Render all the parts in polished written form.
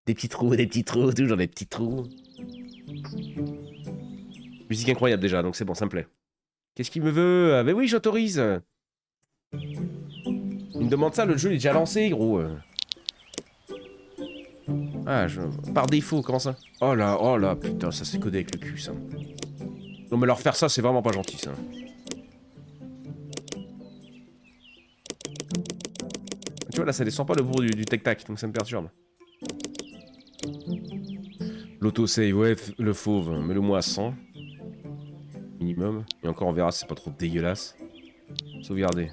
des petits trous, toujours des petits trous. Musique incroyable déjà, donc c'est bon, ça me plaît. Qu'est-ce qu'il me veut? Ah, mais oui, j'autorise. Il me demande ça, le jeu il est déjà lancé, gros. Ah, par défaut, comment ça? Oh là, putain, ça c'est codé avec le cul, ça. Non mais leur faire ça, c'est vraiment pas gentil, ça. Tu vois, là, ça descend pas le bruit du tac-tac, donc ça me perturbe. L'autosave, ouais, le fauve, mets-le moi à 100. Minimum. Et encore, on verra si c'est pas trop dégueulasse. Sauvegarder.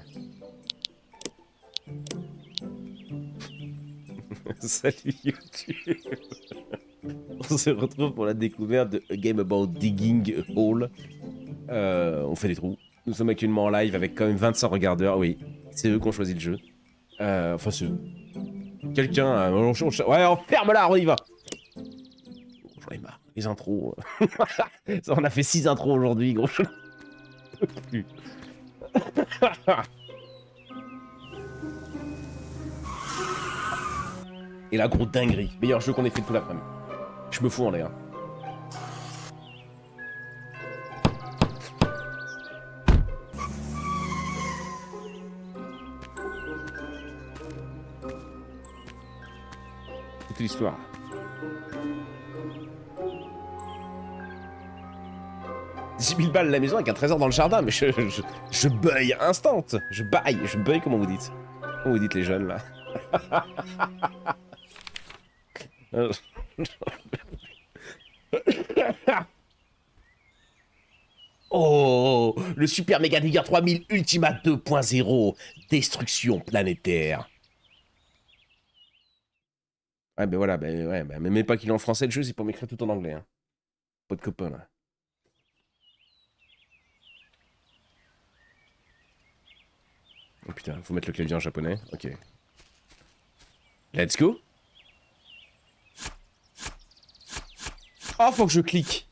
Salut YouTube. On se retrouve pour la découverte de A Game About Digging a Hole. On fait des trous. Nous sommes actuellement en live avec quand même 25 regardeurs. Oui, c'est eux qui ont choisi le jeu. Enfin, c'est eux. Quelqu'un... ouais, ferme-la, on y va. J'en ai marre. Les intros. On a fait 6 intros aujourd'hui, gros. Je peux plus. Et la gros dinguerie. Meilleur jeu qu'on ait fait tout l'après-midi. Je me fous en l'air. C'était l'histoire. « 10 000 balles à la maison avec un trésor dans le jardin, mais je beuille instant. Je beuille, comment vous dites? Comment vous dites les jeunes, là? Oh, le Super Mega Digger 3000 Ultima 2.0, destruction planétaire. Ouais, ben voilà, ben ouais, ben même pas qu'il est en français le jeu, c'est pour m'écrire tout en anglais. Hein. Pas de copain, là. Oh putain, faut mettre le clavier en japonais. Ok. Let's go. Oh, faut que je clique.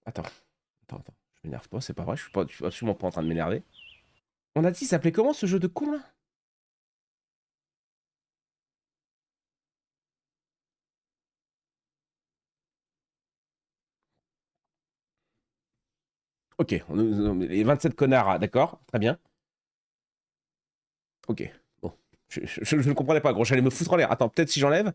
Attends. Je m'énerve pas, c'est pas vrai, je suis absolument pas en train de m'énerver. On a dit, il s'appelait comment ce jeu de con là? Ok, les 27 connards, d'accord, très bien. Ok, bon. Je ne comprenais pas, gros, j'allais me foutre en l'air. Attends, peut-être si j'enlève?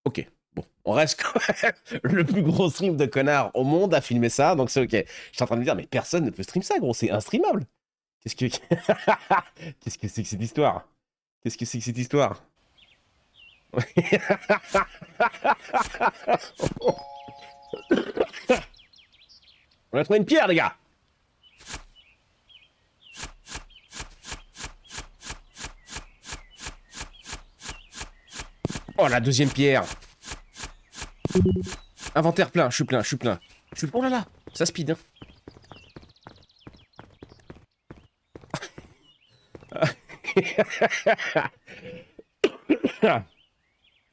Ok, bon, on reste quand même le plus gros stream de connards au monde à filmer ça, donc c'est ok. J'étais en train de me dire, mais personne ne peut stream ça, gros, c'est instreamable. Qu'est-ce que... Qu'est-ce que c'est que cette histoire? Qu'est-ce que c'est que cette histoire? On a trouvé une pierre, les gars! Oh, la deuxième pierre! Inventaire plein, je suis plein, je suis plein. Oh là là, ça speed, hein.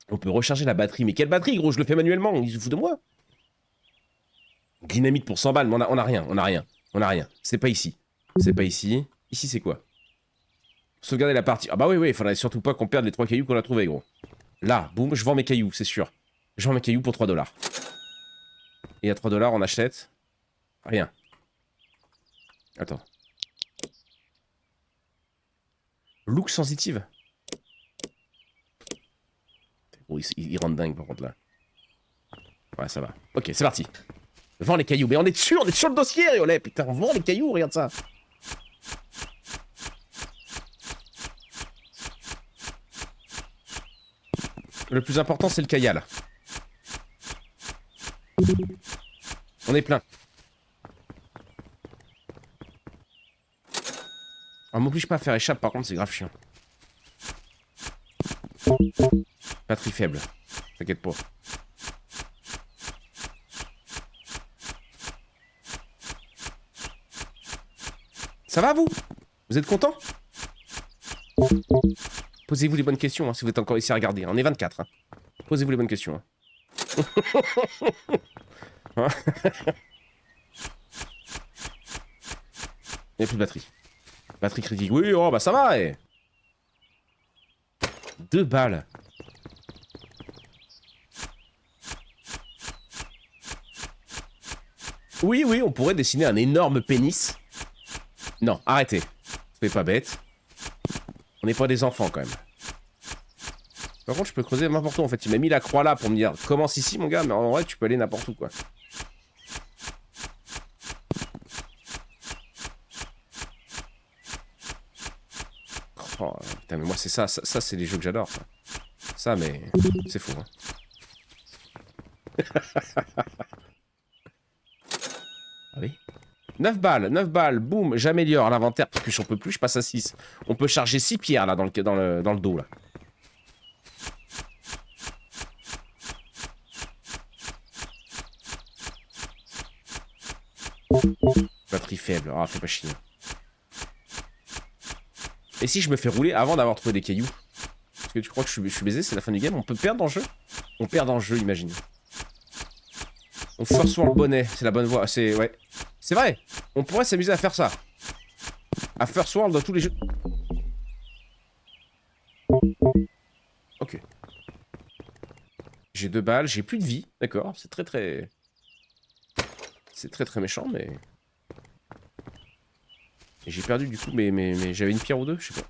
On peut recharger la batterie. Mais quelle batterie, gros? Je le fais manuellement. Il se fout de moi. Dynamite pour 100 balles. Mais on a rien. On a rien. On a rien. C'est pas ici. C'est pas ici. Ici, c'est quoi? Sauvegarder la partie. Ah bah oui, oui. Il faudrait surtout pas qu'on perde les 3 cailloux qu'on a trouvés, gros. Là, boum, je vends mes cailloux, c'est sûr. Je vends mes cailloux pour 3 $. Et à 3 $, on achète... Rien. Attends. Look sensitive. Oh, il rentre dingue, par contre, là. Ouais, ça va. Ok, c'est parti. Vends les cailloux. Mais on est sur le dossier, Riolet. Putain, on vend les cailloux, regarde ça. Le plus important, c'est le caillal. On est plein. On m'oblige pas à faire échappe, par contre, c'est grave chiant. Batterie faible. T'inquiète pas. Ça va, vous? Vous êtes content? Posez-vous les bonnes questions, hein, si vous êtes encore ici à regarder. On est 24. Hein. Posez-vous les bonnes questions. Hein. Il n'y a plus de batterie. Batterie critique. Oui, oh, bah ça va, eh. 2 balles. Oui, oui, on pourrait dessiner un énorme pénis. Non, arrêtez. Soyez pas bête. On n'est pas des enfants, quand même. Par contre, je peux creuser n'importe où, en fait. Il m'a mis la croix là pour me dire, commence ici, mon gars, mais en vrai, tu peux aller n'importe où, quoi. Oh, putain, mais moi, c'est ça. Ça c'est les jeux que j'adore, ça. Ça, mais c'est fou, hein. Ah oui. 9 balles, boum, j'améliore l'inventaire parce que j'en peux plus, je passe à 6. On peut charger 6 pierres là dans le dos là. Batterie faible, ah fais pas chier. Et si je me fais rouler avant d'avoir trouvé des cailloux? Parce que tu crois que je suis baisé, c'est la fin du game, on peut perdre dans le jeu? On perd dans le jeu, imagine. On force le bonnet, c'est la bonne voie, c'est... ouais. C'est vrai, on pourrait s'amuser à faire ça. À First World dans tous les jeux. Ok. J'ai 2 balles, j'ai plus de vie, d'accord. C'est très... C'est très méchant, mais... Et j'ai perdu du coup, mais j'avais une pierre ou deux, je sais pas.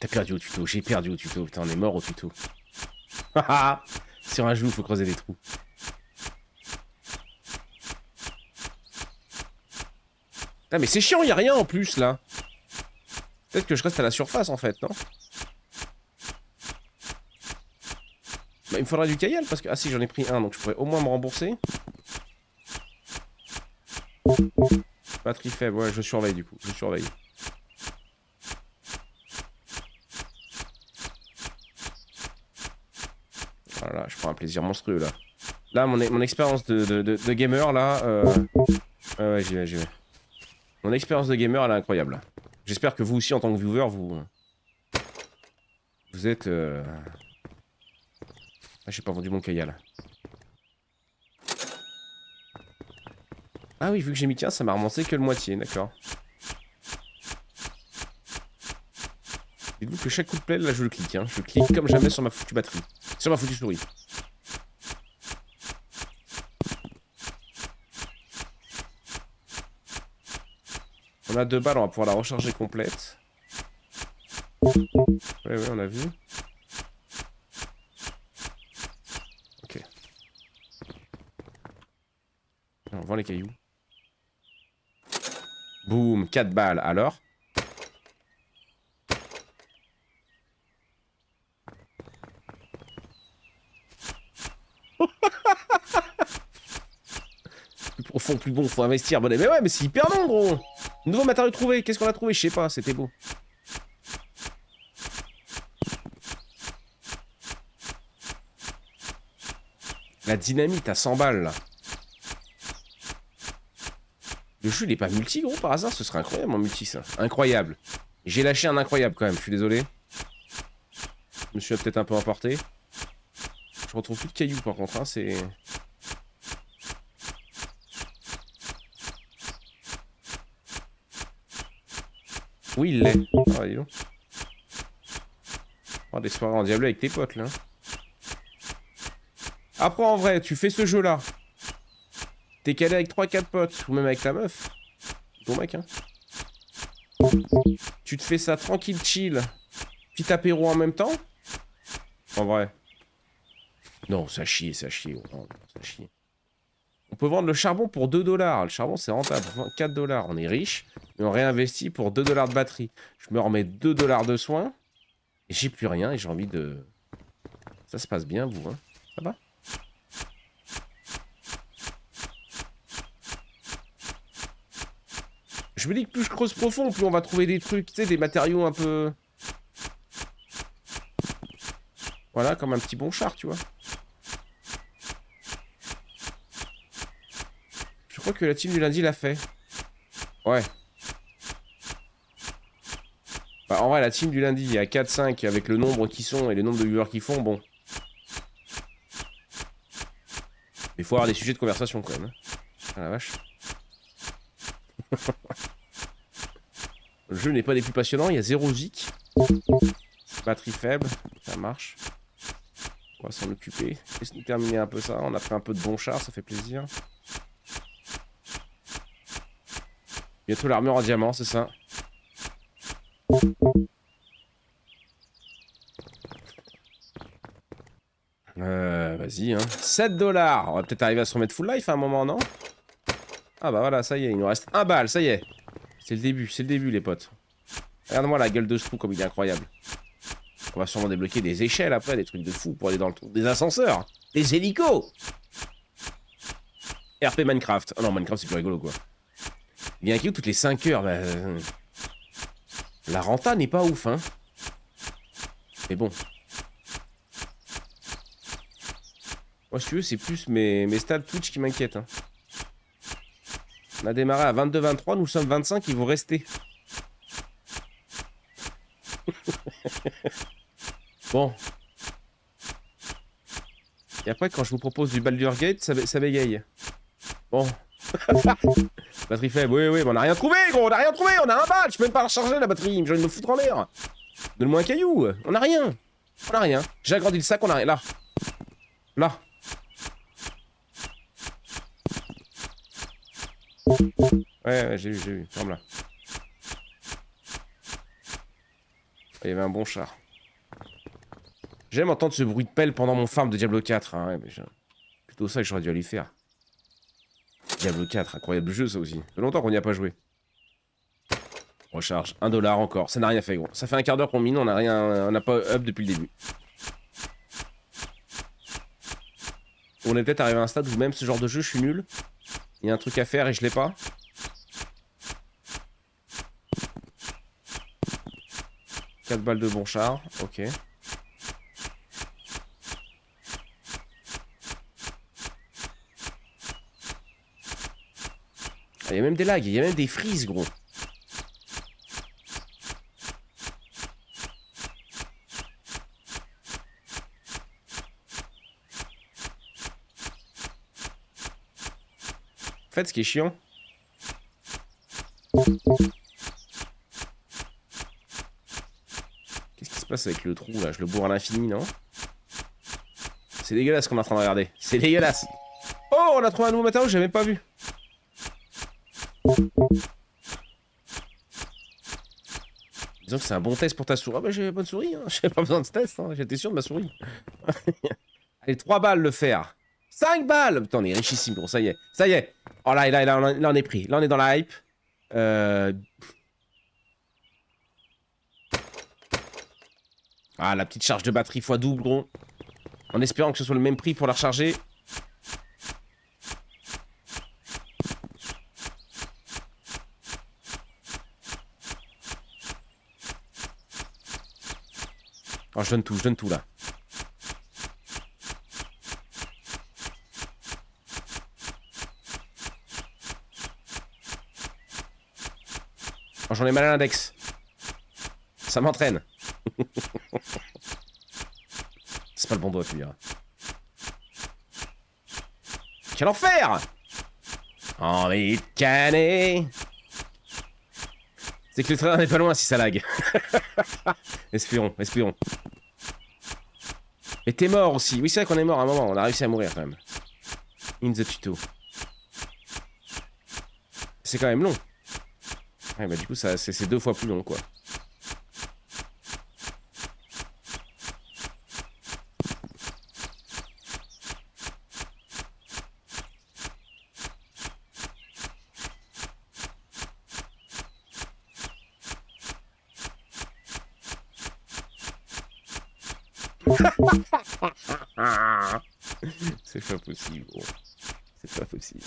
T'as perdu au tuto, j'ai perdu au tuto, putain on est mort au tuto. Sur un genou, faut creuser des trous. Ah mais c'est chiant, y a rien en plus là. Peut-être que je reste à la surface en fait, non? Bah, il me faudrait du caillal parce que... Ah si, j'en ai pris un, donc je pourrais au moins me rembourser. Batterie faible, ouais, je surveille du coup, je surveille. Voilà, je prends un plaisir monstrueux là. Là, mon expérience de gamer là... ouais, j'y vais. Mon expérience de gamer, elle est incroyable. J'espère que vous aussi, en tant que viewer, vous êtes... Ah, j'ai pas vendu mon caillal. Ah oui, vu que j'ai mis 15, ça m'a remonté que le moitié, d'accord. Dites-vous que chaque coup de play, là, je le clique. Hein. Je clique comme jamais sur ma foutue batterie. Sur ma foutue souris. On a 2 balles, on va pouvoir la recharger complète. Ouais, on a vu. Ok. On vend les cailloux. Boum, 4 balles, alors. Plus profond, plus bon, faut investir. Mais ouais, mais c'est hyper long, gros. Nouveau matériau trouvé, qu'est-ce qu'on a trouvé? Je sais pas, c'était beau. La dynamite à 100 balles, là. Le jeu, il est pas multi, gros, par hasard? Ce serait incroyable en multi, ça. Incroyable. J'ai lâché un incroyable, quand même, je suis désolé. Je me suis peut-être un peu emporté. Je retrouve plus de cailloux, par contre, hein, c'est... Oui, il l'est. Ah, dis donc. Oh, des soirées en diable avec tes potes, là. Après, en vrai, tu fais ce jeu-là. T'es calé avec 3-4 potes, ou même avec ta meuf. Ton mec, hein. Tu te fais ça tranquille, chill. Petit apéro en même temps. En vrai. Non, ça chie, ça chie. Oh, ça chie. On peut vendre le charbon pour 2 $. Le charbon, c'est rentable. 4 $. On est riche. Mais on réinvestit pour 2 $ de batterie. Je me remets 2 $ de soins. Et j'ai plus rien. Et j'ai envie de... Ça se passe bien, vous, hein. Ça va? Je me dis que plus je creuse profond, plus on va trouver des trucs, tu sais, des matériaux un peu... Voilà, comme un petit bon char, tu vois. Je crois que la team du lundi l'a fait. Ouais. Bah, en vrai, la team du lundi, il y a 4-5 avec le nombre qui sont et le nombre de viewers qui font, bon. Il faut avoir des sujets de conversation quand même. Hein. Ah la vache. Le jeu n'est pas des plus passionnants, il y a 0 zik. Batterie faible, ça marche. On va s'en occuper. Laisse-nous terminer un peu ça. On a pris un peu de bon char, ça fait plaisir. Bientôt l'armure en diamant, c'est ça. Vas-y, hein. 7 $. On va peut-être arriver à se remettre full life à un moment, non? Ah bah voilà, ça y est, il nous reste 1 balle, ça y est. C'est le début, les potes. Regarde-moi la gueule de ce trou comme il est incroyable. On va sûrement débloquer des échelles après, des trucs de fou pour aller dans le trou. Des ascenseurs, des hélicos. RP Minecraft. Oh non, Minecraft c'est plus rigolo quoi. Il vient qui toutes les 5 heures. Bah, la renta n'est pas ouf, hein. Mais bon. Moi, si tu veux, c'est plus mes stats Twitch qui m'inquiètent. Hein. On a démarré à 22-23, nous sommes 25, ils vont rester. Bon. Et après, quand je vous propose du Baldur's Gate, ça bégaye. Bon. Batterie faible, oui, mais on a rien trouvé, gros, on a rien trouvé, on a un badge, je peux même pas recharger la batterie, j'ai envie de me foutre en l'air. Donne-moi un caillou, on a rien. On a rien. J'ai agrandi le sac, on a rien. Là. Là. Ouais, j'ai vu. Ferme là. Il y avait un bon char. J'aime entendre ce bruit de pelle pendant mon farm de Diablo 4. Hein, ouais, mais plutôt ça que j'aurais dû aller faire. Diablo 4, incroyable jeu ça aussi. Ça fait longtemps qu'on n'y a pas joué. Recharge, 1 $ encore. Ça n'a rien fait gros. Ça fait un quart d'heure qu'on mine, on n'a pas up depuis le début. On est peut-être arrivé à un stade où même ce genre de jeu, je suis nul. Il y a un truc à faire et je l'ai pas. « 4 balles de bon char, ok. Il y a même des lags, il y a même des freezes, gros. En fait, ce qui est chiant... Qu'est-ce qui se passe avec le trou, là? Je le bourre à l'infini, non? C'est dégueulasse ce qu'on est en train de regarder. C'est dégueulasse. Oh, on a trouvé un nouveau matériau que j'avais même pas vu. Disons que c'est un bon test pour ta souris. Ah bah j'ai bonne souris, hein. J'ai pas besoin de ce test, hein. J'étais sûr de ma souris. Allez, 3 balles le fer. 5 balles. Putain, on est richissime, gros, ça y est. Ça y est. Oh là, là, on est pris. Là, on est dans la hype. Ah, la petite charge de batterie x double, gros. En espérant que ce soit le même prix pour la recharger. Oh, je donne tout là. Oh, j'en ai mal à l'index. Ça m'entraîne. C'est pas le bon doigt, tu diras. Quel enfer! Envie de canner. C'est que le train n'est pas loin si ça lag. Espérons. Et t'es mort aussi. Oui, c'est vrai qu'on est mort à un moment. On a réussi à mourir quand même. In the tuto. C'est quand même long. Ouais, bah du coup, c'est 2 fois plus long, quoi. C'est pas possible, gros. C'est pas possible.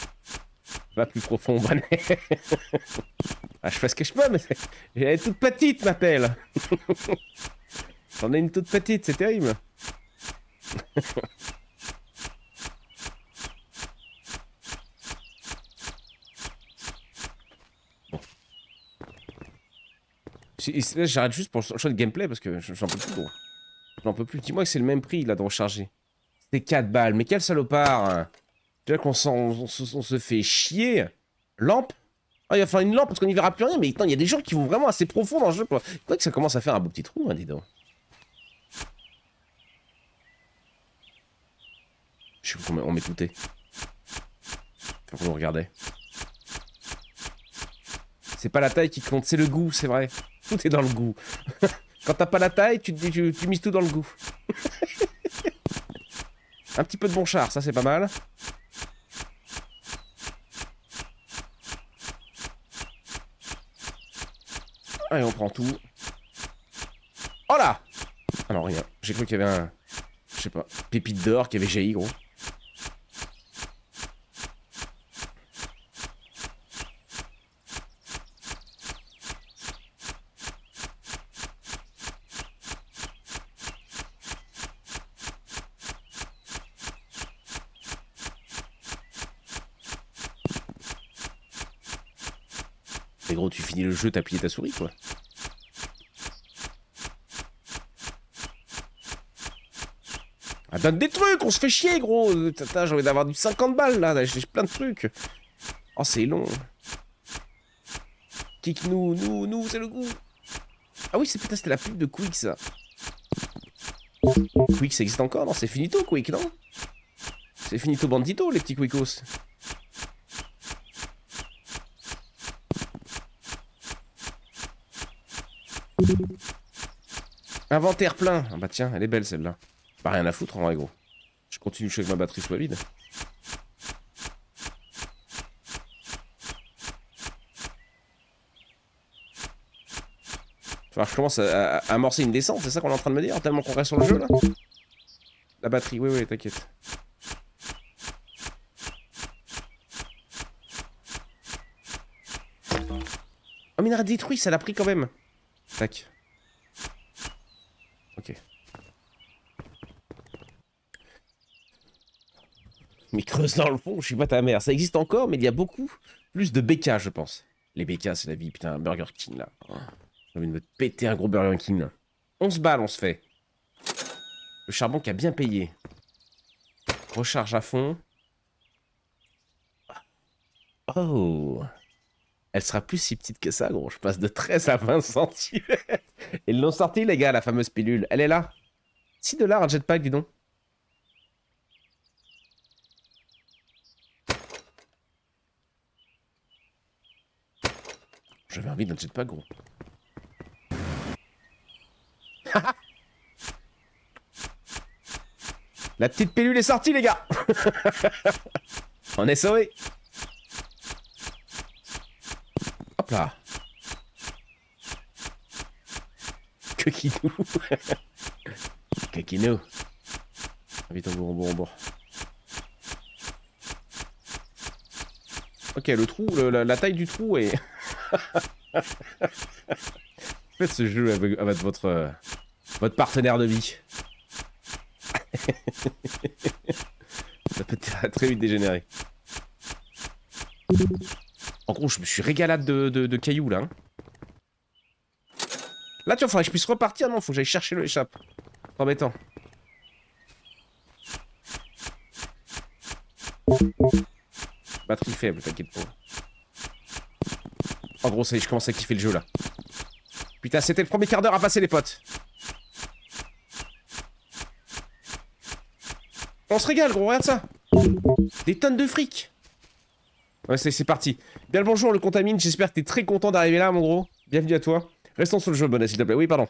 Va plus profond, Bonnet. Ah, je fais ce que je peux, mais elle est toute petite, ma pelle. J'en ai une toute petite, c'est terrible. Là, j'arrête juste pour le choix de gameplay parce que j'en peux plus, gros. J'en peux plus. Dis-moi que c'est le même prix, là, de recharger. C'est 4 balles. Mais quel salopard, hein. Déjà qu'on on se fait chier. Lampe. Ah, il va falloir une lampe parce qu'on n'y verra plus rien. Mais putain, il y a des gens qui vont vraiment assez profond dans le jeu. Quoi que ça commence à faire un beau petit trou, hein, dis donc. Je sais pas comment on m'écoutait. Faut qu'on nous regardait. C'est pas la taille qui compte, c'est le goût, c'est vrai. Tout est dans le goût. Quand t'as pas la taille, tu mises tout dans le goût. Un petit peu de bon char, ça c'est pas mal. Allez, on prend tout. Oh là! Ah non, rien. J'ai cru qu'il y avait un... Je sais pas, pépite d'or qui avait jailli, gros. Mais gros, tu finis le jeu, t'as plié ta souris, quoi. Ah, donne des trucs, on se fait chier, gros. J'ai envie d'avoir du 50 balles, là. J'ai plein de trucs. Oh, c'est long. Kick nous, c'est le goût. Ah oui, c'était la pub de Quick, ça. Quick, ça existe encore? Non, c'est finito, Quick, non? C'est finito bandito, les petits Quickos. Inventaire plein. Ah bah tiens, elle est belle celle-là. Pas rien à foutre en vrai, gros. Je continue jusqu'à que ma batterie soit vide. Enfin, je commence à amorcer une descente, c'est ça qu'on est en train de me dire, tellement qu'on reste sur le jeu là. La batterie, oui, t'inquiète. Oh, mais il a détruit, ça l'a pris quand même. Tac. Ok. Mais creuse dans le fond, je suis pas ta mère. Ça existe encore, mais il y a beaucoup plus de BK, je pense. Les BK, c'est la vie, putain, Burger King là. J'ai envie de me péter un gros Burger King là. 11 balles, on se fait. Le charbon qui a bien payé. Recharge à fond. Oh. Elle sera plus si petite que ça, gros. Je passe de 13 à 20 cm. Ils l'ont sorti, les gars, la fameuse pilule. Elle est là. 6 $, un jetpack, dis donc. J'avais envie d'un jetpack, gros. La petite pilule est sortie, les gars. On est sauvés. Hop là. Coquinou. Coquinou. Vite, on bourre. Ok, le trou, la taille du trou est... Faites ce jeu avec votre partenaire de vie. Ça peut très vite dégénérer. En gros, je me suis régalade de cailloux, là. Hein. Là, tu vois, faudrait que je puisse repartir. Non, faut que j'aille chercher le échappe. C'est embêtant. Batterie faible, t'inquiète pas. En gros, ça y est, je commence à kiffer le jeu, là. Putain, c'était le premier quart d'heure à passer, les potes. On se régale, gros, regarde ça. Des tonnes de fric. Ouais, c'est parti. Bien le bonjour, le Contamine. J'espère que t'es très content d'arriver là, mon gros. Bienvenue à toi. Restons sur le jeu, bonnet, s'il te plaît. Oui, pardon.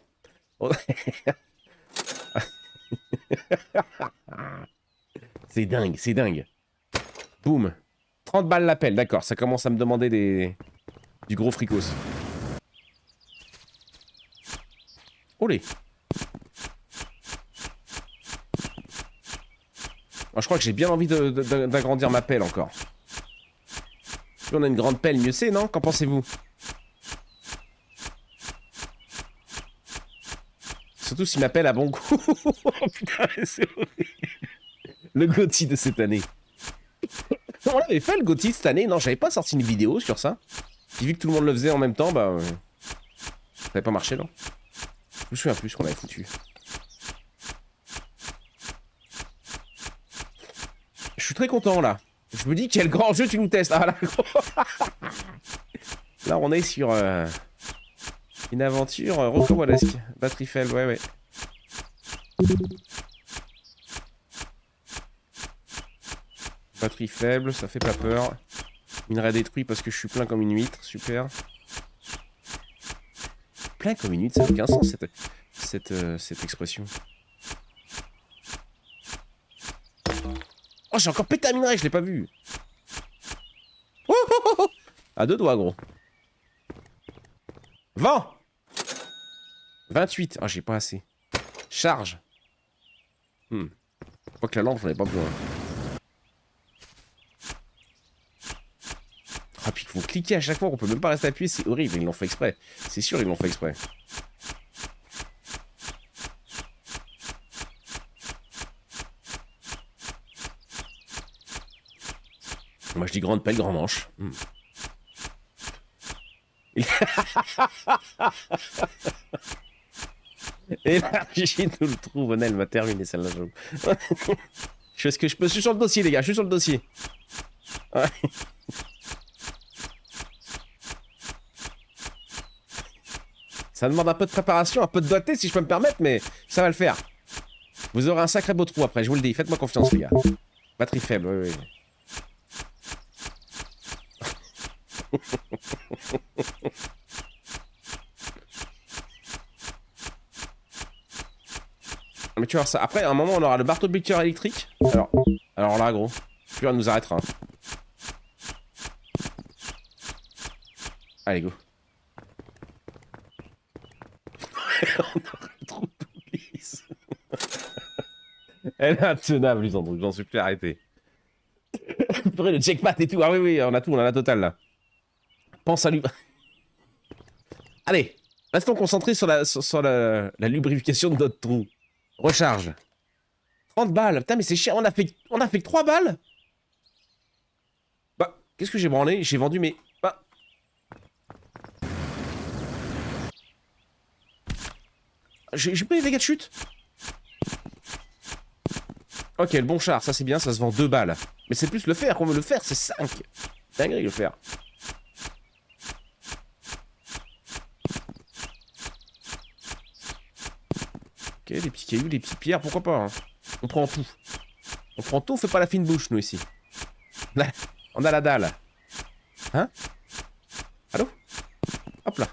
C'est dingue, c'est dingue. Boum. 30 balles l'appel, d'accord. Ça commence à me demander du gros fricos. Olé. Moi, je crois que j'ai bien envie d'agrandir ma pelle encore. Plus on a une grande pelle, mieux c'est, non? Qu'en pensez-vous? Surtout si ma pelle a bon goût. Oh putain, c'est horrible. Le GOTY de cette année. On l'avait fait le GOTY cette année. Non, j'avais pas sorti une vidéo sur ça. J'ai vu que tout le monde le faisait en même temps, bah... avait pas marché, non? Je me souviens plus ce qu'on avait foutu. Je suis très content, là. Je me dis, quel grand jeu tu nous testes. Ah, là, là on est sur une aventure rocambolesque. Batterie faible, ouais, ouais. Batterie faible, ça fait pas peur. Minerai détruit parce que je suis plein comme une huître, super. Plein comme une huître, ça n'a aucun sens cette expression. Oh, j'ai encore pété un minerai, je l'ai pas vu. Oh, oh, oh, oh. À deux doigts, gros. 20 28. Ah, j'ai pas assez. Charge. Je crois que la lampe, j'en ai pas besoin. Ah, puis il faut cliquer à chaque fois, on peut même pas rester appuyé, c'est horrible, ils l'ont fait exprès. C'est sûr, ils l'ont fait exprès. Moi, je dis grande pelle, grand manche. Et là, j'ai nous le trouve, Onel m'a terminé celle-là. Je fais ce que je peux. Je suis sur le dossier, les gars, je suis sur le dossier. Ouais. Ça demande un peu de préparation, un peu de doigté, si je peux me permettre, mais ça va le faire. Vous aurez un sacré beau trou après, je vous le dis. Faites-moi confiance, les gars. Batterie faible, oui, oui. Mais tu vois ça. Après, à un moment, on aura le marteau de piqueur électrique. Alors là, gros, plus rien ne nous arrêtera. Allez, go. On aura le trou de glisse. Elle est intenable, Lisandro. J'en suis plus arrêté. Le checkmat et tout. Ah oui, oui, on a tout, on a la totale là. Pense à lui. Allez, restons concentrés sur la lubrification de notre trou. Recharge. 30 balles. Putain, mais c'est cher. On a fait que 3 balles. Bah, qu'est-ce que j'ai branlé? J'ai vendu mes... Bah. J'ai pris les dégâts de chute. Ok, le bon char, ça c'est bien, ça se vend 2 balles. Mais c'est plus le fer qu'on veut. Le fer, c'est 5. Dinguerie, le fer. Ok, des petits cailloux, des petites pierres, pourquoi pas, hein. On prend tout. On prend tout, on fait pas la fine bouche, nous, ici. Là, on a la dalle. Hein? Allô? Hop là.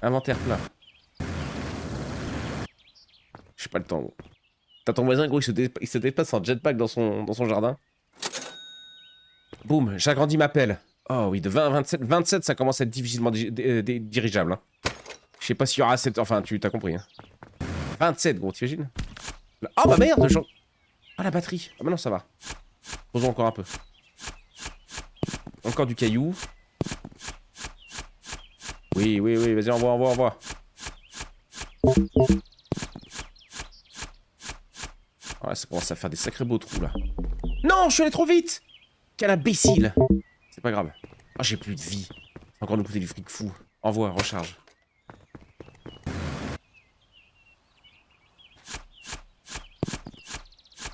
Inventaire plein. J'ai pas le temps, gros. T'as ton voisin, gros, il se dépasse en jetpack dans son jardin. Boum, j'agrandis ma pelle. Oh oui, de 20 à 27, 27, ça commence à être difficilement dirigeable, hein. Je sais pas s'il y aura assez de... Enfin, tu t'as compris, hein. 27, gros, t'imagines? Oh bah merde, genre... Ah, la batterie. Ah bah non, ça va. Posons encore un peu. Encore du caillou. Oui, oui, oui, vas-y, envoie. Ouais, ça commence à faire des sacrés beaux trous, là. Non, je suis allé trop vite. Quel imbécile. C'est pas grave. Ah, j'ai plus de vie. Ça va encore nous coûter du fric fou. Envoie, recharge.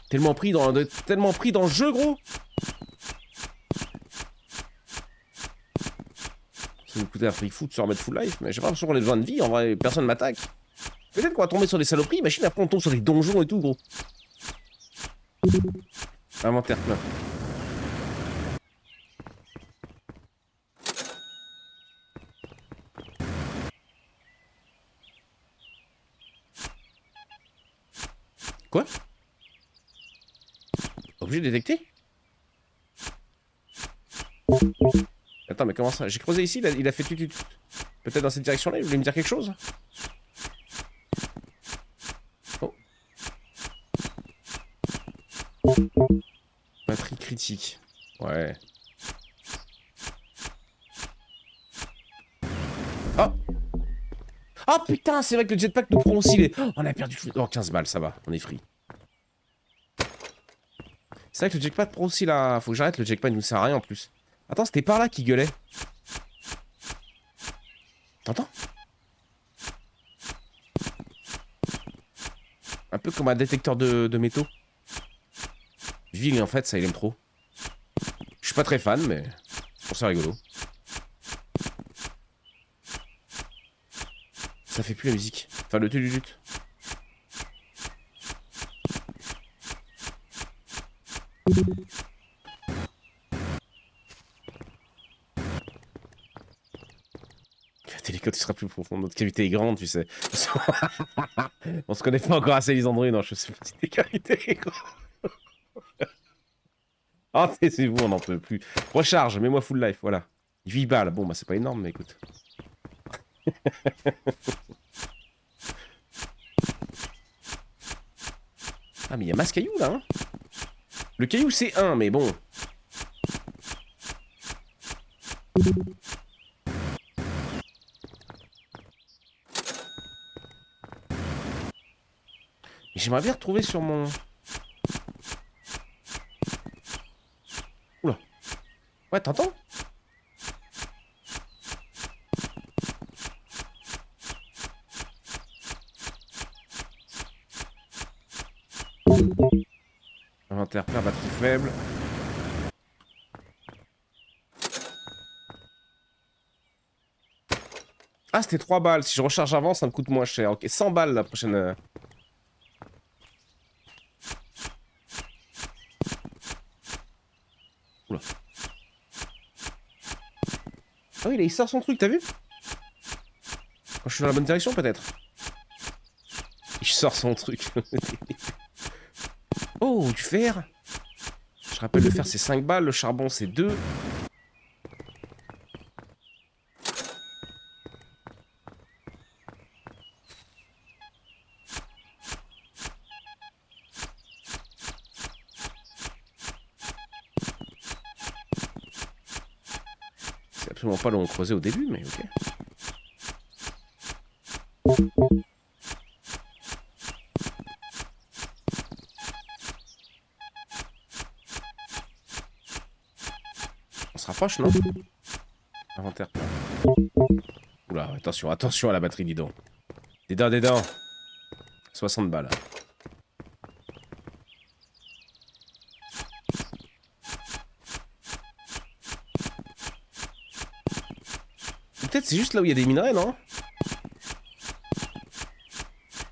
Tellement pris dans le jeu, gros. Ça nous coûtait un fric fou de se remettre full life, mais j'ai pas l'impression qu'on ait besoin de vie, en vrai, personne m'attaque. Peut-être qu'on va tomber sur des saloperies, imagine après on tombe sur des donjons et tout, gros. Inventaire plein. Quoi? Obligé de détecter? Attends, mais comment ça? J'ai creusé ici, il a fait tout. Peut-être dans cette direction-là, il voulait me dire quelque chose? Oh. Batterie critique. Ouais. Oh! Oh putain, c'est vrai que le jetpack nous prend aussi les... Oh, on a perdu... Oh, 15 balles, ça va, on est free. C'est vrai que le jetpack prend aussi la... Faut que j'arrête, le jetpack il nous sert à rien en plus. Attends, c'était par là qu'il gueulait. peu comme un détecteur de métaux. Ville, en fait, ça, il aime trop. Je suis pas très fan, mais bon, c'est rigolo. Ça fait plus la musique. Enfin, le tut. La télé, quand tu seras plus profond, notre cavité est grande, tu sais. On se connaît pas encore assez, Lisandro. Non, je sais pas si tes cavités est grande. Ah, c'est vous, on n'en peut plus. Recharge, mets-moi full life, voilà. 8 balles. Bon, bah, c'est pas énorme, mais écoute. Ah, mais il y a masse caillou, là, hein. Le caillou, c'est 1, mais bon. J'aimerais bien retrouver sur mon... Oula. Ouais, t'entends? Inventaire plein, batterie faible. Ah, c'était 3 balles. Si je recharge avant, ça me coûte moins cher. Ok, 100 balles la prochaine... Oula. Ah oui, là, il sort son truc, t'as vu? Quand je suis dans la bonne direction, peut-être. Il sort son truc. Oh, du fer. Je rappelle, le fer, c'est 5 balles. Le charbon, c'est 2. C'est absolument pas long creusé au début, mais ok. On se rapproche, non? Inventaire plein. Oula, attention, attention à la batterie, dis donc. Des dents. 60 balles. Peut-être c'est juste là où il y a des minerais, non?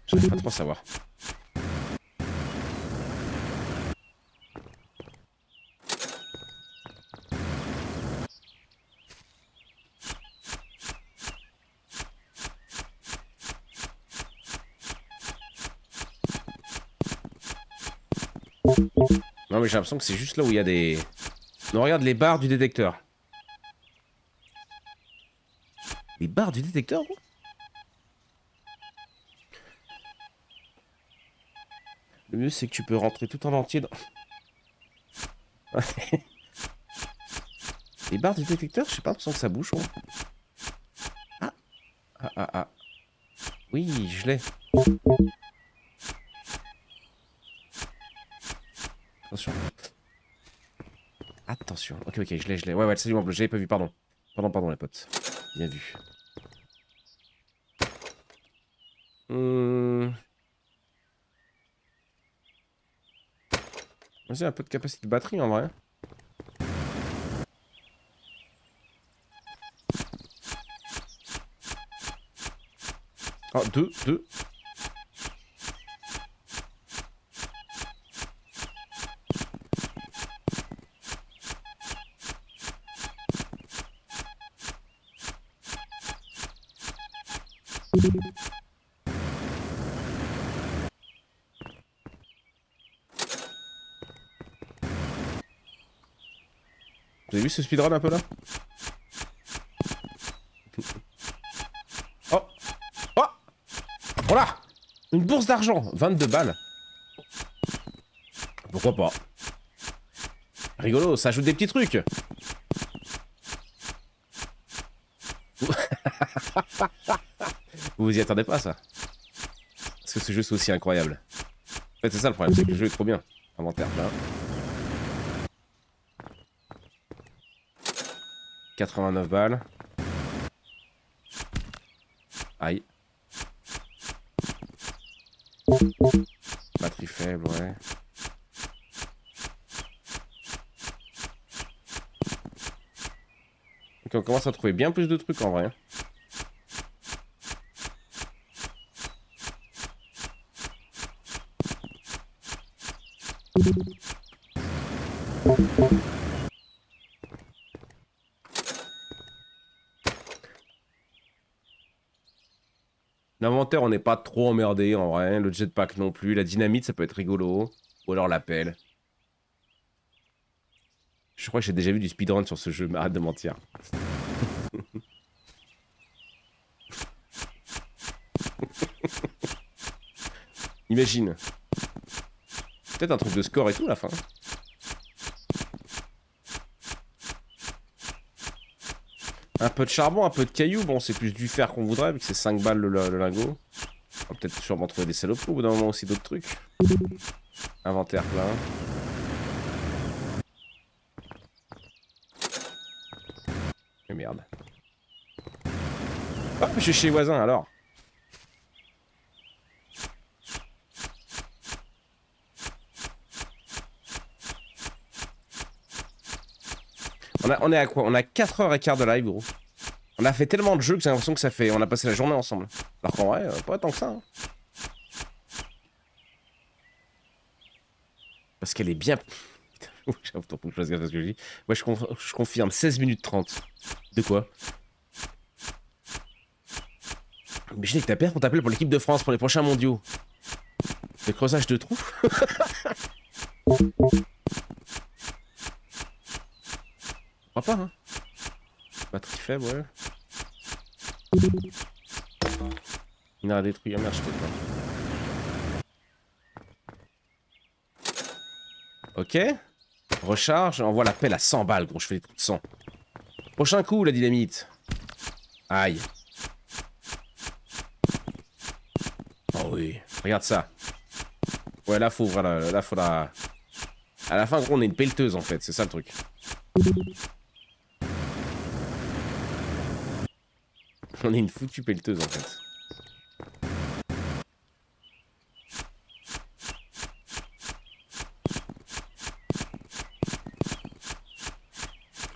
J'arrive pas trop à savoir. Non mais j'ai l'impression que c'est juste là où il y a des... Non, regarde les barres du détecteur. Les barres du détecteur, gros? Le mieux, c'est que tu peux rentrer tout en entier dans... Les barres du détecteur, je sais pas, l'impression que ça bouge, gros. Ah. Oui, je l'ai. Attention. Attention. Ok, je l'ai. Ouais, c'est du bleu, j'avais pas vu, pardon. Pardon, les potes. Bien vu. Vas-y, un peu de capacité de batterie, en vrai. Ah, 2. Vous avez vu ce speedrun un peu là? Oh. Voilà. Une bourse d'argent, 22 balles. Pourquoi pas? Rigolo, ça ajoute des petits trucs. Vous vous y attendez pas, ça? Parce que ce jeu, c'est aussi incroyable. En fait, c'est ça le problème, c'est que le jeu est trop bien. Inventaire plein. 89 balles. Aïe. Batterie faible, ouais. Ok, on commence à trouver bien plus de trucs en vrai. L'inventaire, on n'est pas trop emmerdé en vrai. Le jetpack non plus. La dynamite, ça peut être rigolo. Ou alors la pelle. Je crois que j'ai déjà vu du speedrun sur ce jeu, mais arrête de mentir. Imagine. Peut-être un truc de score et tout à la fin. Un peu de charbon, un peu de cailloux. Bon, c'est plus du fer qu'on voudrait, vu que c'est 5 balles le lingot. On va peut-être sûrement trouver des saloperies au bout d'un moment aussi, d'autres trucs. Inventaire plein. Mais merde. Oh, je suis chez les voisins alors. On est à quoi? On a 4h15 de live, gros. On a fait tellement de jeux que j'ai l'impression que ça fait... On a passé la journée ensemble. Alors qu'en vrai, pas tant que ça. Hein. Parce qu'elle est bien... Putain, faut que je fasse gaffe à ce que je dis. Moi, je confirme, 16 minutes 30. De quoi? Mais je dis que ta père qu'on t'appelle pour l'équipe de France, pour les prochains mondiaux. Le creusage de trous. Je crois pas, hein. Batterie faible, ouais. Il a détruit. Ah merde, je t'ai pas. Ok. Recharge. Envoie la pelle à 100 balles, gros. Je fais des trous de sang. Prochain coup, la dynamite. Aïe. Oh oui. Regarde ça. Ouais, là, faut ouvrir la... Là, faudra... À la fin, gros, on est une pelleteuse, en fait. C'est ça, le truc. On est une foutue pelleteuse, en fait.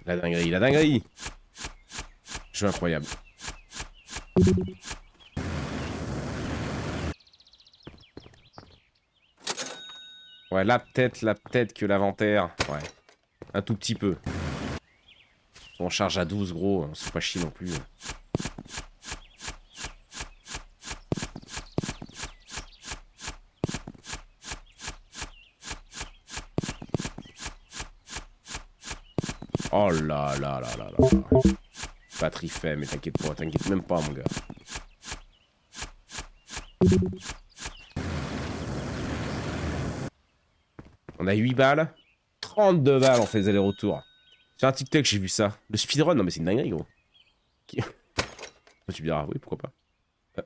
La dinguerie, la dinguerie. Jeu incroyable. Ouais, là, peut-être que l'inventaire... Ouais. Un tout petit peu. On charge à 12, gros. On se fait pas chier non plus. Oh là là là là là. Batterie faible, mais t'inquiète pas, t'inquiète même pas, mon gars. On a 8 balles. 32 balles, on fait des allers-retours. Sur un TikTok, j'ai vu ça. Le speedrun, non mais c'est une dinguerie, gros. Tu me diras, oui, pourquoi pas.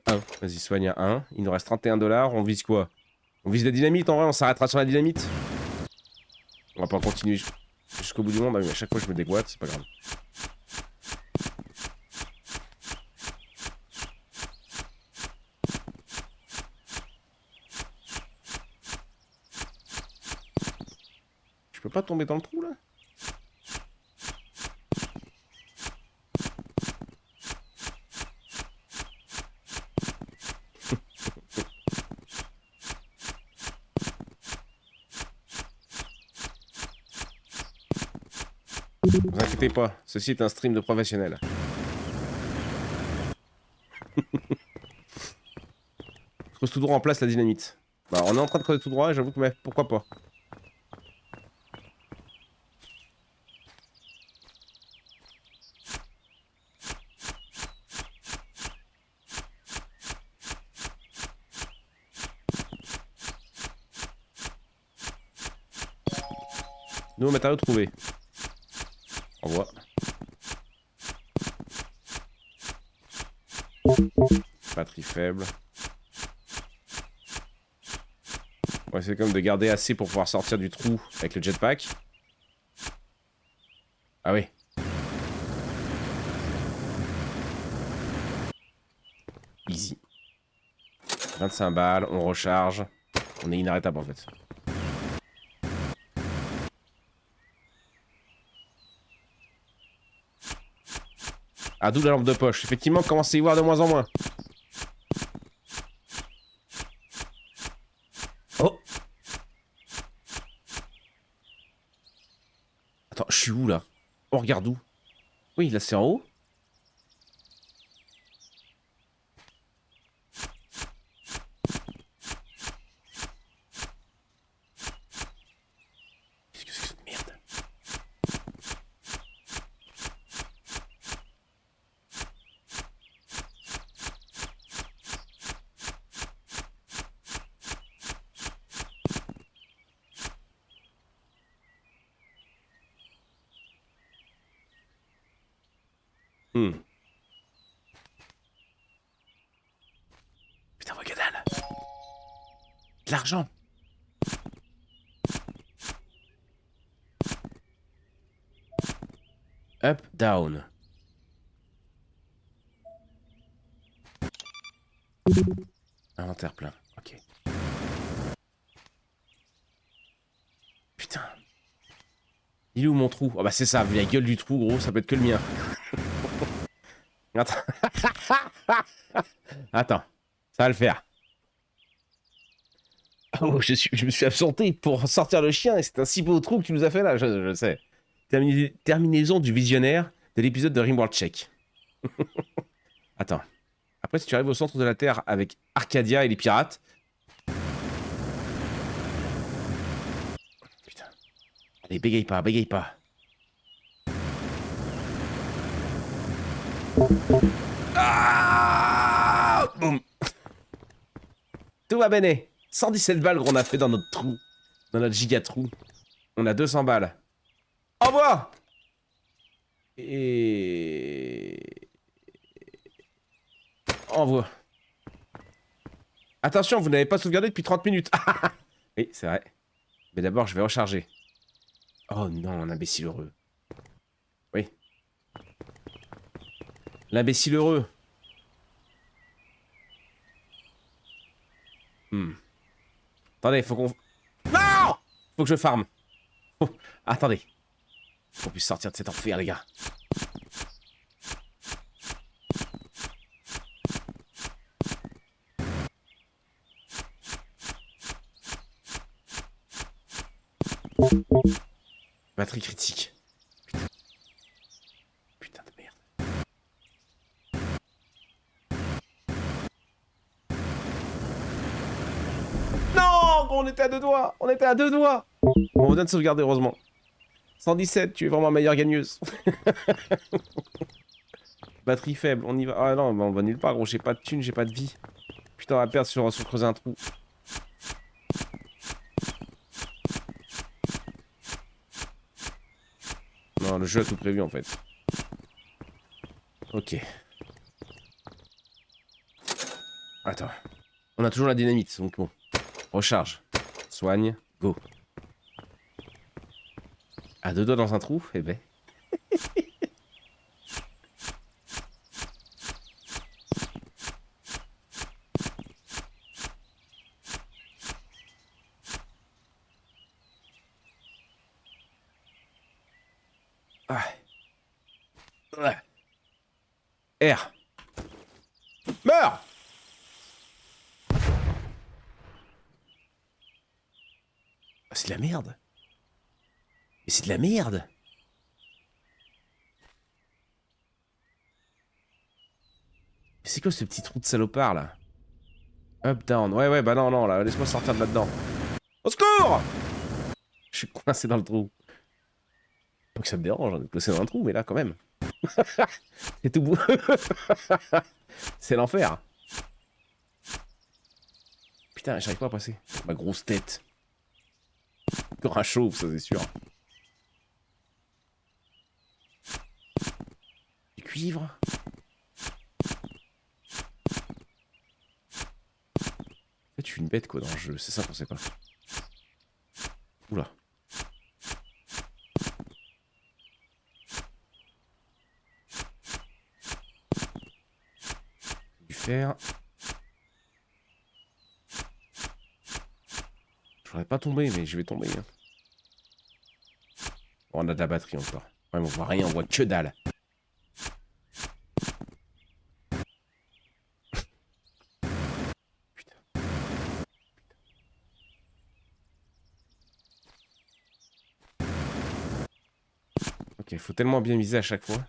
1, vas-y, soigne à 1. Il nous reste 31 $. On vise quoi? On vise la dynamite, en vrai, on s'arrêtera sur la dynamite. On va pas continuer jusqu'au bout du monde, mais à chaque fois je me dégoûte, c'est pas grave. Je peux pas tomber dans le trou, là? Ne vous inquiétez pas, ceci est un stream de professionnels. Creuse tout droit en place la dynamite. Bah, on est en train de creuser tout droit, j'avoue que mais pourquoi pas. Nouveau matériau trouvé. Au revoir. Batterie faible. On va essayer quand même de garder assez pour pouvoir sortir du trou avec le jetpack. Ah oui. Easy. 25 balles, on recharge. On est inarrêtable en fait. Ah, d'où la lampe de poche. Effectivement, commence à y voir de moins en moins. Oh! Attends, je suis où là? On regarde où? Oui, là c'est en haut. Qu'est-ce que c'est que cette merde? Putain, voit que dalle. De l'argent. Up, down. Inventaire plein. Ok. Putain. Il est où mon trou? Oh bah c'est ça, vu la gueule du trou, gros, ça peut être que le mien. Attends. Attends. Ça va le faire. Oh, je me suis absenté pour sortir le chien et c'est un si beau trou que tu nous as fait là, je sais. Terminaison du visionnaire de l'épisode de Rimworld Check. Attends. Après, si tu arrives au centre de la Terre avec Arcadia et les pirates... Putain. Allez, bégaye pas, bégaye pas. Ah, boum. Tout va bene. 117 balles qu'on a fait dans notre trou. Dans notre giga trou. On a 200 balles. Au revoir. Et... Envoie. Attention, vous n'avez pas sauvegardé depuis 30 minutes. Oui, c'est vrai. Mais d'abord, je vais recharger. Oh non, l'imbécile heureux. Oui. L'imbécile heureux. Attendez, faut qu'on... Non! Faut que je farme. Oh, attendez. Faut qu'on puisse sortir de cet enfer, les gars. Batterie critique. Putain. Putain de merde. Non! On était à 2 doigts! On était à 2 doigts! On vient de sauvegarder, heureusement. 117, tu es vraiment meilleure gagneuse. Batterie faible, on y va. Ah non, on va nulle part, gros. J'ai pas de thunes, j'ai pas de vie. Putain, on va perdre sur creuser un trou. Non, le jeu a tout prévu en fait. Ok. Attends. On a toujours la dynamite, donc bon. Recharge. Soigne. Go. À 2 doigts dans un trou? Eh ben. Ah. Ouais. R. Meurs! Ah, c'est de la merde. Mais c'est de la merde. Mais c'est quoi ce petit trou de salopard là? Up, down. Ouais, ouais, bah non, non, là, laisse-moi sortir de là-dedans. Au secours! Je suis coincé dans le trou. Donc ça me dérange hein, de coincer dans un trou, mais là, quand même. C'est tout beau. C'est l'enfer. Putain, j'arrive pas à passer. Ma grosse tête. Encore un chauve, ça c'est sûr. Du cuivre. En fait, je suis une bête quoi dans le jeu, c'est ça qu'on sait pas. Oula. Du fer. J'aurais pas tombé, mais je vais tomber. Hein. Bon, on a de la batterie encore. Ouais, mais on voit rien, on voit que dalle. Putain. Ok, faut tellement bien viser à chaque fois.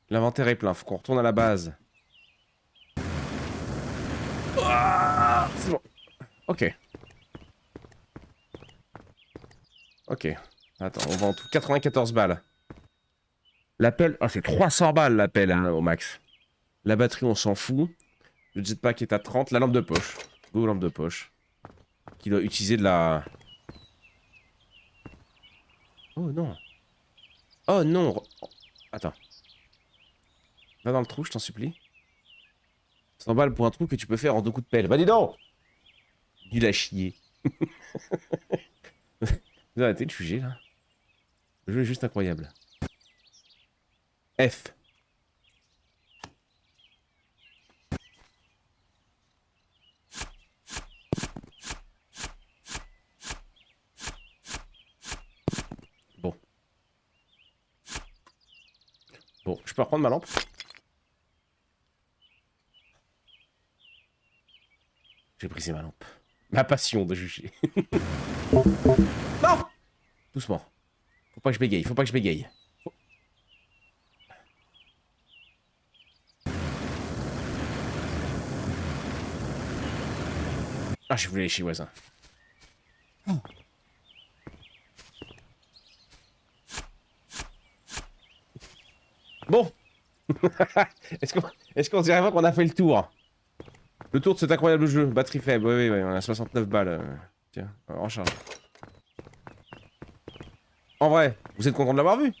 L'inventaire est plein, faut qu'on retourne à la base. Ah, c'est bon. Ok. Ok. Attends, on va en tout 94 balles. L'appel... Ah, c'est 300 balles l'appel hein, au max. La batterie, on s'en fout. Le jetpack est à 30. La lampe de poche. Go, lampe de poche. Qui doit utiliser de la... Oh non. Oh non. Attends. Va dans le trou, je t'en supplie. 100 balles pour un trou que tu peux faire en 2 coups de pelle. Bah dis donc. Nul à chier. Vous arrêtez de juger là. Le jeu est juste incroyable. F. Bon. Bon, je peux reprendre ma lampe. J'ai brisé ma lampe. Ma passion de juger. Non. Doucement. Faut pas que je bégaye, faut pas que je bégaye. Ah, je voulais aller chez voisin. Bon. Est-ce qu'on dirait pas qu'on a fait le tour? Le tour de cet incroyable jeu. Batterie faible, oui, oui, on a 69 balles. Tiens, en charge. En vrai, vous êtes content de l'avoir vu?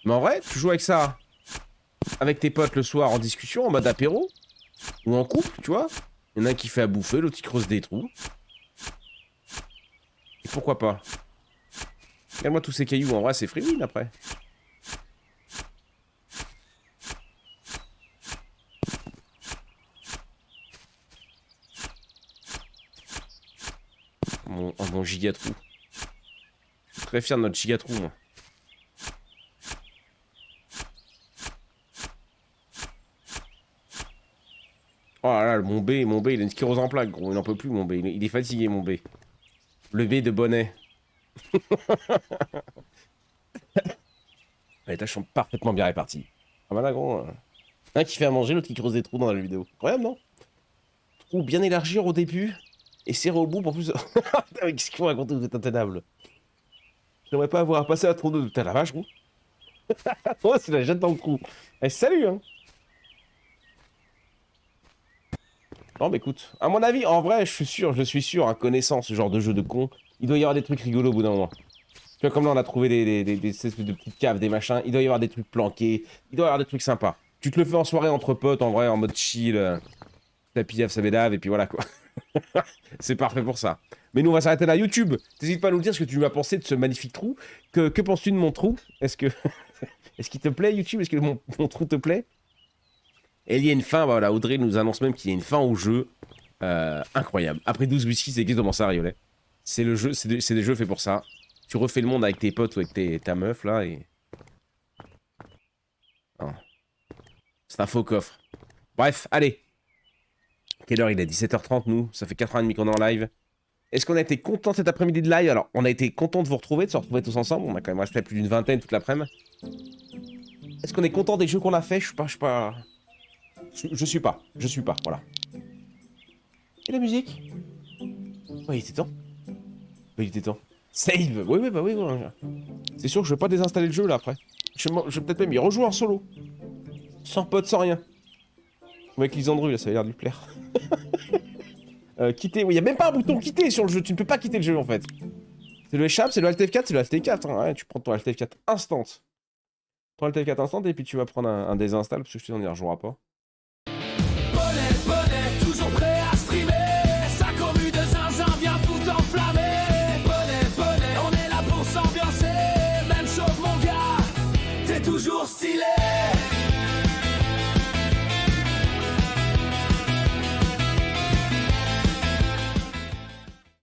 Mais en vrai, tu joues avec ça, avec tes potes le soir en discussion, en mode apéro, ou en couple, tu vois. Il y en a un qui fait à bouffer, l'autre qui creuse des trous. Et pourquoi pas? Regarde-moi tous ces cailloux, en vrai, c'est free win après. Mon gigatrou. Je suis très fier de notre gigatrou, moi. Oh là là, mon B, il a une sclérose en plaques, gros. Il n'en peut plus, mon B. Il est fatigué, mon B. Le B de bonnet. Les tâches sont parfaitement bien réparties. Ah bah là, gros. Un qui fait à manger, l'autre qui creuse des trous dans la vidéo. Incroyable, non? Trou bien élargir au début et serré au bout pour plus. Qu'est-ce qu'il faut raconter? Vous êtes intenable. J'aimerais pas avoir à passer à trop de. Putain, la vache, gros. Oh, c'est la jette dans le trou. Eh, salut, hein. Non, mais écoute, à mon avis, en vrai, je suis sûr, en connaissant ce genre de jeu de con, il doit y avoir des trucs rigolos au bout d'un moment. Tu vois, comme là, on a trouvé des espèces de petites caves, des machins, il doit y avoir des trucs planqués, il doit y avoir des trucs sympas. Tu te le fais en soirée entre potes, en vrai, en mode chill, tapis, ça bédave, et puis voilà, quoi. C'est parfait pour ça. Mais nous, on va s'arrêter là. YouTube, n'hésite pas à nous dire ce que tu as pensé de ce magnifique trou. Que penses-tu de mon trou? Est-ce que... Est-ce qu'il te plaît, YouTube? Est-ce que mon trou te plaît? Et il y a une fin, voilà, Audrey nous annonce même qu'il y a une fin au jeu. Incroyable. Après 12 whisky, c'est exactement ça, Riolet. C'est le jeu, c'est des jeux faits pour ça. Tu refais le monde avec tes potes ou avec ta meuf, là, et... C'est un faux coffre. Bref, allez. Quelle heure il est? 17h30, nous. Ça fait 4h30 qu'on est en live. Est-ce qu'on a été content cet après-midi de live? Alors, on a été content de vous retrouver, de se retrouver tous ensemble. On a quand même resté à plus d'une vingtaine toute l'après-midi. Est-ce qu'on est content des jeux qu'on a fait? Je suis pas... Je suis pas, voilà. Et la musique? Oh, il était temps. Oh, il était temps. Save! Oui, oui, bah oui. Ouais. C'est sûr que je vais pas désinstaller le jeu, là, après. Je vais peut-être même y rejouer en solo. Sans pote, sans rien. Avec Lisandru, là, ça a l'air de lui plaire. Quitter, oui, y a même pas un bouton quitter sur le jeu. Tu ne peux pas quitter le jeu, en fait. C'est le échappe, c'est le Alt F4, c'est le Alt F4. Hein. Ouais, tu prends ton Alt F4 instant. Ton Alt F4 instant, et puis tu vas prendre un désinstall, parce que je te dis, on y rejoindra pas.